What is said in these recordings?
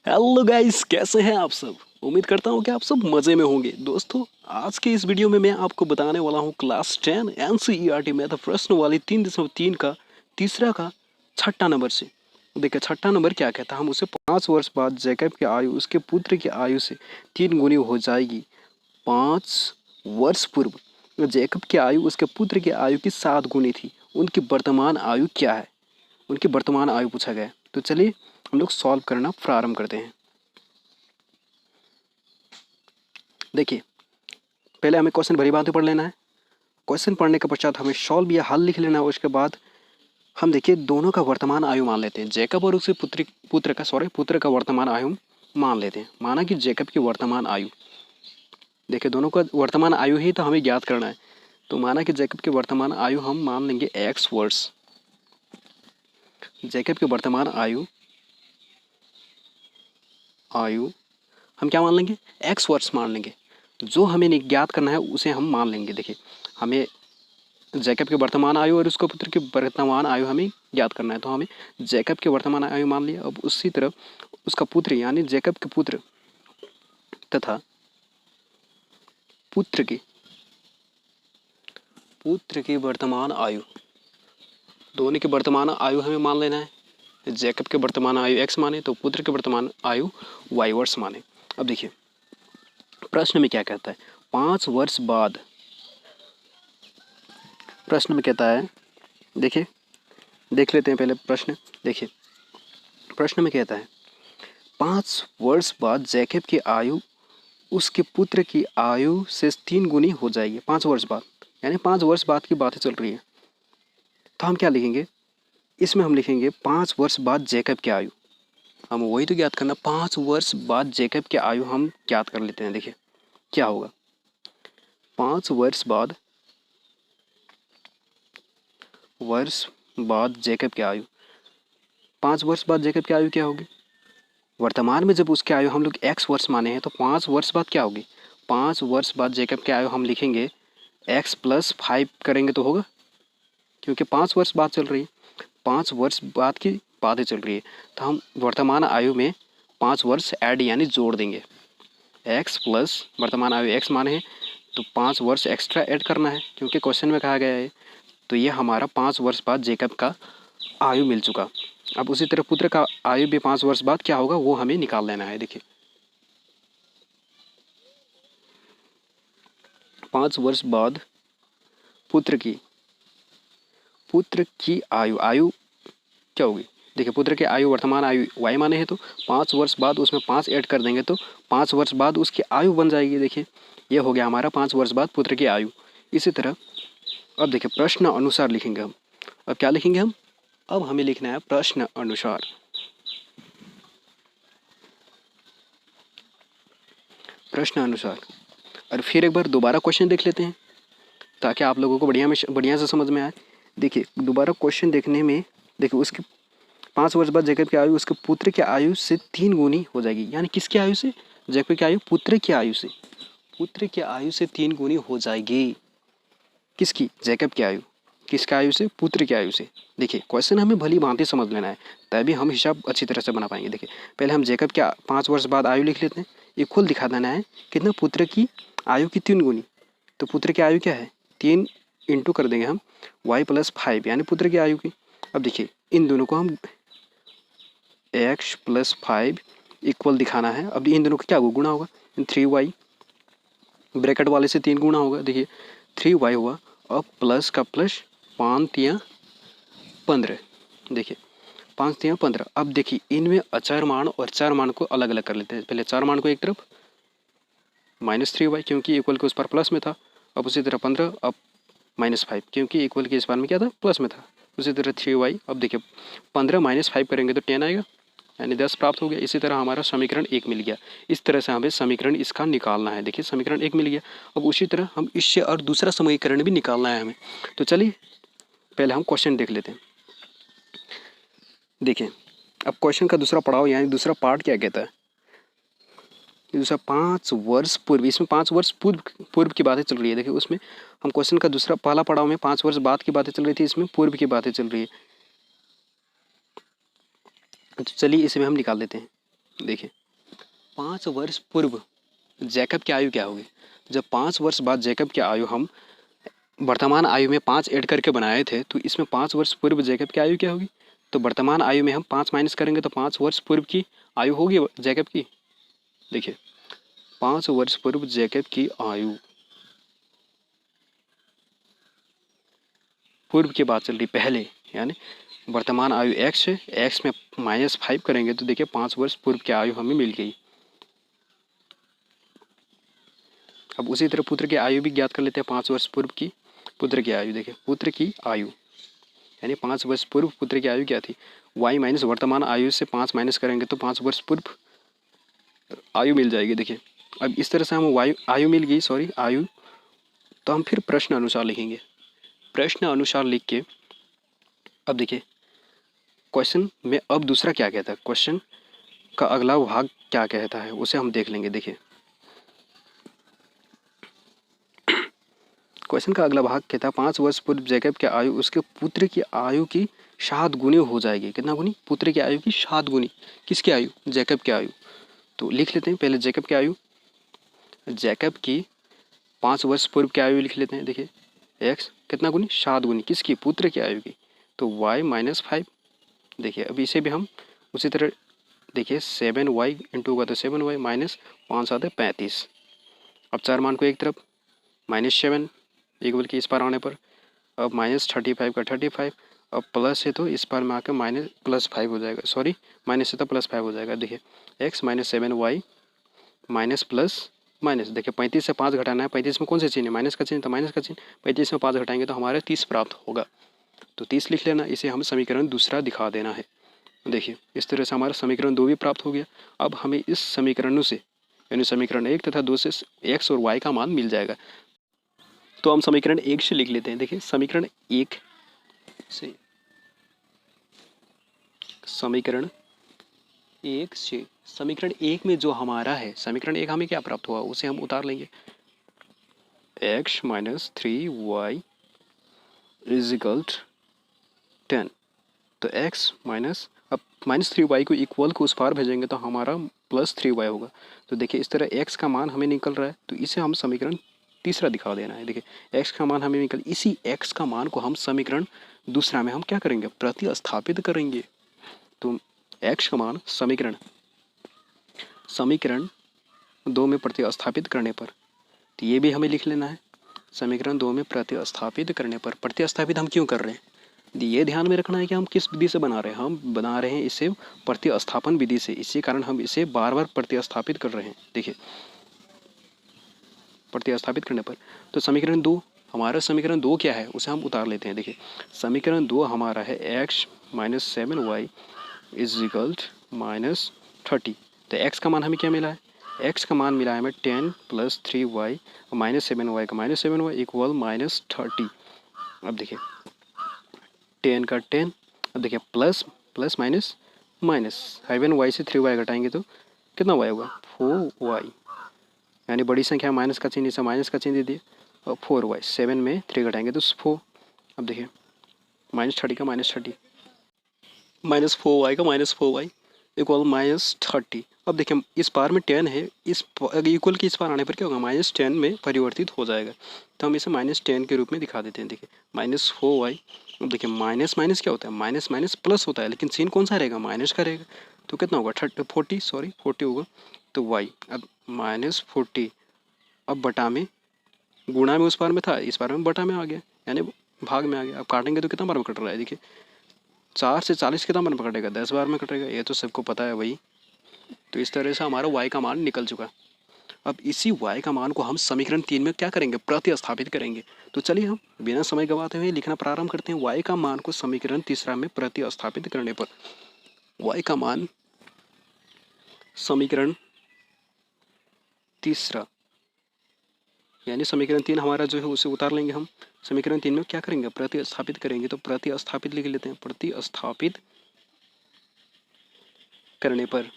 Hello guys, कैसे हैं आप सब। उम्मीद करता हूँ कि आप सब मज़े में होंगे। दोस्तों, आज के इस वीडियो में मैं आपको बताने वाला हूँ क्लास 10 एनसीईआरटी मैथ प्रश्न वाली 3.3 का तीसरा का छठा नंबर से। देखिए छठा नंबर क्या कहता है, हम उसे 5 वर्ष बाद जैकब की आयु उसके पुत्र की आयु से 3 गुनी हो जाएगी। 5 वर्ष पूर्व जैकब की आयु उसके पुत्र की आयु की 7 गुनी थी। उनकी वर्तमान आयु क्या है? उनकी वर्तमान आयु पूछा गया है। तो चलिए हम लोग सॉल्व करना प्रारंभ करते हैं। देखिए, पहले हमें क्वेश्चन भली भांति पढ़ लेना है। क्वेश्चन पढ़ने के पश्चात हमें सॉल्व या हल लिख लेना है। उसके बाद हम देखिए दोनों का वर्तमान आयु मान लेते हैं। जैकब और उसके पुत्र का वर्तमान आयु मान लेते हैं। माना कि जैकब की वर्तमान आयु, देखिए दोनों का वर्तमान आयु ही तो हमें ज्ञात करना है। तो माना कि जैकब की वर्तमान आयु हम मान लेंगे x वर्ष। जैकब की वर्तमान आयु हम क्या मान लेंगे? x वर्ष मान लेंगे। जो हमें ज्ञात करना है उसे हम मान लेंगे। देखिए हमें जैकब की वर्तमान आयु और उसके पुत्र की वर्तमान आयु हमें ज्ञात करना है, तो हमें जैकब की वर्तमान आयु मान लिया। अब उसी तरह उसका पुत्र यानी जैकब के पुत्र तथा पुत्र की वर्तमान आयु, दोनों की वर्तमान आयु हमें मान लेना है। जैकब के वर्तमान आयु x माने तो पुत्र के वर्तमान आयु y वर्ष माने। अब देखिए प्रश्न में क्या कहता है, 5 वर्ष बाद। प्रश्न में कहता है, देखिए देख लेते हैं पहले प्रश्न। देखिए प्रश्न में कहता है 5 वर्ष बाद जैकब की आयु उसके पुत्र की आयु से 3 गुनी हो जाएगी। 5 वर्ष बाद यानी 5 वर्ष बाद की बातें चल रही है। तो हम क्या लिखेंगे इसमें? हम लिखेंगे 5 वर्ष बाद जैकब की आयु। हम वही तो ज्ञात करना, 5 वर्ष बाद जैकब की आयु हम ज्ञात कर लेते हैं। देखिए क्या होगा, 5 वर्ष बाद जैकब की आयु, 5 वर्ष बाद जैकब की आयु क्या होगी? वर्तमान में जब उसकी आयु हम लोग x वर्ष माने हैं तो 5 वर्ष बाद क्या होगी? 5 वर्ष बाद जैकब की आयु हम लिखेंगे x + 5 करेंगे तो होगा, क्योंकि 5 वर्ष बाद चल रही है। 5 वर्ष बाद की बातें चल रही है तो हम वर्तमान आयु में 5 वर्ष ऐड यानी जोड़ देंगे। x + वर्तमान आयु x माने हैं तो 5 वर्ष एक्स्ट्रा ऐड करना है, क्योंकि क्वेश्चन में कहा गया है। तो ये हमारा 5 वर्ष बाद जैकब का आयु मिल चुका। अब उसी तरह पुत्र का आयु भी 5 वर्ष बाद क्या होगा वो हमें निकाल लेना है। देखिए 5 वर्ष बाद पुत्र की आयु क्या होगी? देखिए पुत्र की आयु वर्तमान आयु y माने है तो 5 वर्ष बाद उसमें 5 ऐड कर देंगे तो 5 वर्ष बाद उसकी आयु बन जाएगी। देखिए ये हो गया हमारा 5 वर्ष बाद पुत्र की आयु। इसी तरह अब देखिए प्रश्न अनुसार लिखेंगे हम। अब क्या लिखेंगे हम? अब हमें लिखना है प्रश्न अनुसार। प्रश्न अनुसार। और फिर एक बार दोबारा क्वेश्चन देख लेते हैं ताकि आप लोगों को बढ़िया से समझ में आए। देखिए दोबारा क्वेश्चन देखने में देखिए उसके 5 वर्ष बाद जैकब की आयु उसके पुत्र की आयु से 3 गुनी हो जाएगी। यानी किसकी आयु से? जैकब की आयु पुत्र की आयु से। पुत्र की आयु से 3 गुनी हो जाएगी। किसकी? जैकब की आयु। किसकी आयु से? पुत्र की आयु से। देखिए क्वेश्चन हमें भली भांति समझ लेना है तभी हम हिसाब अच्छी तरह से बना पाएंगे। देखिए पहले हम जैकब की 5 वर्ष बाद आयु लिख लेते हैं। इक्वल दिखा देना है कितना? पुत्र की आयु की 3 गुनी। तो पुत्र की आयु क्या है? 3 इंटू कर देंगे हम y + 5 यानी पुत्र की आयु की। अब देखिए इन दोनों को हम x + 5 इक्वल दिखाना है। अब इन दोनों का क्या गुणा होगा? 3y ब्रैकेट वाले से 3 गुणा होगा। देखिए 3y हुआ। अब प्लस का प्लस 5 × 15। देखिए 5 × 15। अब देखिए इनमें अचर मान और चर मान को अलग अलग कर लेते हैं। पहले चर मान को एक तरफ -3y क्योंकि इक्वल के उस पर प्लस में था। अब उसी तरह 15, अब -5 क्योंकि इक्वल के इस बार में क्या था? प्लस में था। उसी तरह 3y। अब देखिए 15 - 5 करेंगे तो 10 आएगा यानी 10 प्राप्त हो गया। इसी तरह हमारा समीकरण 1 मिल गया। इस तरह से हमें समीकरण इसका निकालना है। देखिए समीकरण 1 मिल गया। अब उसी तरह हम इससे और दूसरा समीकरण भी निकालना है हमें। तो चलिए पहले हम क्वेश्चन देख लेते हैं। देखिए अब क्वेश्चन का दूसरा पड़ाव यानी दूसरा पार्ट क्या कहता है? दूसरा 5 वर्ष पूर्व, इसमें 5 वर्ष पूर्व की बातें चल रही है। देखिए उसमें हम क्वेश्चन का दूसरा पहला पड़ाव में 5 वर्ष बाद की बातें चल रही थी, इसमें पूर्व की बातें चल रही है। तो चलिए इसे हम निकाल देते हैं। देखिए 5 वर्ष पूर्व जैकब की आयु क्या होगी। जब 5 वर्ष बाद जैकब की आयु हम वर्तमान आयु में 5 ऐड करके बनाए थे, तो इसमें 5 वर्ष पूर्व जैकब की आयु क्या होगी। तो वर्तमान आयु में हम 5 माइनस करेंगे तो 5 वर्ष पूर्व की आयु होगी जैकब की। देखिए 5 वर्ष पूर्व जैकब की आयु, पूर्व की बात चल रही पहले, यानी वर्तमान आयु x है, x में -5 करेंगे तो देखिए 5 वर्ष पूर्व की आयु हमें मिल गई। अब उसी तरह पुत्र की आयु भी ज्ञात कर लेते हैं। 5 वर्ष पूर्व की पुत्र की आयु, देखिए पुत्र की आयु यानी 5 वर्ष पूर्व पुत्र की आयु क्या थी, y माइनस वर्तमान आयु से 5 माइनस करेंगे तो 5 वर्ष पूर्व आयु मिल जाएगी। देखिए अब इस तरह से हम आयु मिल गई, आयु। तो हम फिर प्रश्न अनुसार लिखेंगे। प्रश्न अनुसार लिख के अब देखिए क्वेश्चन में अब दूसरा क्या कहता है, क्वेश्चन का अगला भाग क्या कहता है उसे हम देख लेंगे। देखिए क्वेश्चन का अगला भाग कहता है 5 वर्ष पूर्व जैकब की आयु उसके पुत्र की आयु की 7 गुनी हो जाएगी। कितना गुनी, पुत्र की आयु की 7 गुनी। किसकी आयु, जैकब की आयु। तो लिख लेते हैं पहले जैकब की आयु। जैकब की 5 वर्ष पूर्व की आयु लिख लेते हैं। देखिए x कितना गुनी, 7 गुनी, किसकी, पुत्र की आयु की। तो y माइनस 5। देखिए अब इसे भी हम उसी तरह देखिए 7y इंटू होगा तो 7y माइनस 5 7 35। अब 4 मान को एक तरफ -7 एक बल्कि इस पार आने पर, अब -35 का 35, अब प्लस है तो इस पार में आकर +5 हो जाएगा, माइनस है तो +5 हो जाएगा। देखिए x minus 7y minus plus minus, देखिए 35 से 5 घटाना है, 35 में कौन से चिन्ह है, माइनस का चिन्ह, तो माइनस का चिन्ह, 35 में 5 घटाएंगे तो हमारे 30 प्राप्त होगा। तो 30 लिख लेना, इसे हम समीकरण दूसरा दिखा देना है। देखिए इस तरह से हमारा समीकरण 2 भी प्राप्त हो गया। अब हमें इस समीकरणों से यानी समीकरण 1 तथा 2 से x और y का मान मिल जाएगा। तो हम समीकरण 1 से लिख लेते हैं। देखिए समीकरण 1 से समीकरण 1 में जो हमारा है, समीकरण 1 हमें क्या प्राप्त हुआ उसे हम उतार लेंगे। x minus 3y is equal 10। तो x माइनस, अब -3y को इक्वल को उस पार भेजेंगे तो हमारा +3y होगा। तो देखिए इस तरह x का मान हमें निकल रहा है, तो इसे हम समीकरण तीसरा दिखा देना है। देखिए x का मान हमें निकल, इसी x का मान को हम समीकरण दूसरा में हम क्या करेंगे, प्रतिस्थापित करेंगे। तो x का मान समीकरण 2 में प्रतिस्थापित करने पर, तो ये भी हमें लिख लेना है। समीकरण 2 में प्रतिस्थापित करने पर, प्रतिस्थापित हम क्यों कर रहे हैं, ये ध्यान में रखना है कि हम किस विधि से बना रहे हैं। हम बना रहे हैं इसे प्रतिस्थापन विधि से, इसी कारण हम इसे बार बार प्रतिस्थापित कर रहे हैं। देखिए प्रतिस्थापित करने पर, तो समीकरण 2, हमारा समीकरण 2 क्या है उसे हम उतार लेते हैं। देखिए समीकरण 2 हमारा है x minus 7y is equal -30। तो x का मान हमें क्या मिला है, x का मान मिला है हमें 10 प्लस 3y माइनस 7y का -7y इक्वल -30। अब देखिए 10 का 10, अब देखिए plus plus minus minus, 7y से 3y घटाएंगे तो कितना y होगा, 4y, यानी बड़ी संख्या माइनस का चिन्ह, इसे माइनस का चिन्ह दे दिए, और 4y, 7 में 3 घटाएंगे तो 4। अब देखिए -30 का -30, -4y का -4y इक्वल -30। अब देखिए इस पार में 10 है, इस इक्वल के इस पार आने पर क्या होगा, -10 में परिवर्तित हो जाएगा। तो हम इसे -10 के रूप में दिखा देते हैं। देखिए -4y, अब देखिए माइनस माइनस क्या होता है, माइनस माइनस प्लस होता है, लेकिन सीन कौन सा रहेगा, माइनस का रहेगा। तो कितना होगा 40 होगा। तो y अब -40, अब बटा में, गुणा में उस पार में था, इस पार में बटा में आ गया, यानी भाग में आ गया। अब काटेंगे तो कितना बार में कट रहा है, देखिए 4 से 40 कितना बार में कटेगा, 10 बार में कटेगा, ये तो सबको पता है वही। तो इस तरह से हमारा y का मान निकल चुका। अब इसी y का मान को हम समीकरण 3 में क्या करेंगे, प्रतिस्थापित करेंगे। तो चलिए हम बिना समय गवाते हुए लिखना प्रारंभ करते हैं। y का मान को समीकरण तीसरा में प्रतिस्थापित करने पर y का मान समीकरण तीसरा यानी समीकरण 3 हमारा जो है उसे उतार लेंगे हम। समीकरण 3 में क्या करेंगे, प्रतिस्थापित करेंगे। तो प्रतिस्थापित लिख लेते हैं, प्रतिस्थापित करने पर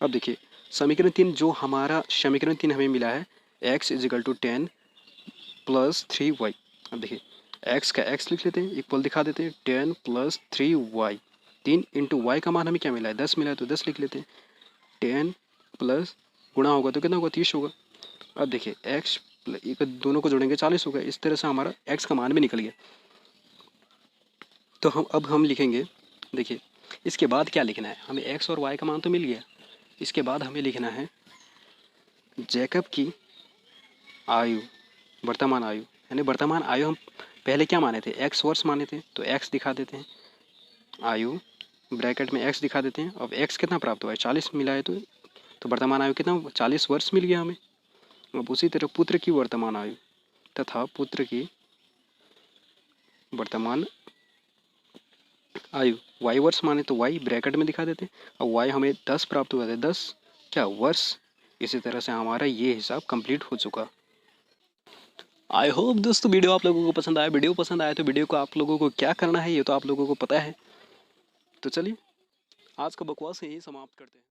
अब देखिए समीकरण 3 जो हमारा समीकरण 3 हमें मिला है, x is equal to 10 plus 3y। अब देखिए एक्स का एक्स लिख लेते हैं, इक्वल दिखा देते हैं 10 + 3y। 3 इंटू वाई का मान हमें क्या मिला है, 10 मिला है, तो 10 लिख लेते हैं। 10 प्लस गुणा होगा तो कितना होगा, 30 होगा। अब देखिए एक्स दोनों को जोड़ेंगे 40 होगा। इस तरह से हमारा एक्स का मान भी निकल गया। तो हम लिखेंगे, देखिए इसके बाद क्या लिखना है हमें, एक्स और वाई का मान तो मिल गया। इसके बाद हमें लिखना है जैकब की आयु, वर्तमान आयु, यानी वर्तमान आयु हम पहले क्या माने थे, एक्स वर्ष माने थे, तो एक्स दिखा देते हैं, आयु ब्रैकेट में एक्स दिखा देते हैं। अब एक्स कितना प्राप्त हुआ है, 40 मिला है, तो वर्तमान आयु कितना, 40 वर्ष मिल गया हमें। अब उसी तरह पुत्र की वर्तमान आयु तथा पुत्र की वर्तमान आयु वाई वर्ष माने तो वाई ब्रैकेट में दिखा देते हैं। अब वाई हमें 10 प्राप्त हुआ था, 10 क्या वर्ष। इसी तरह से हमारा ये हिसाब कंप्लीट हो चुका। आई होप दोस्तों वीडियो आप लोगों को पसंद आया। वीडियो पसंद आया तो वीडियो को आप लोगों को क्या करना है ये तो आप लोगों को पता है। तो चलिए आज का बकवास यही समाप्त करते हैं।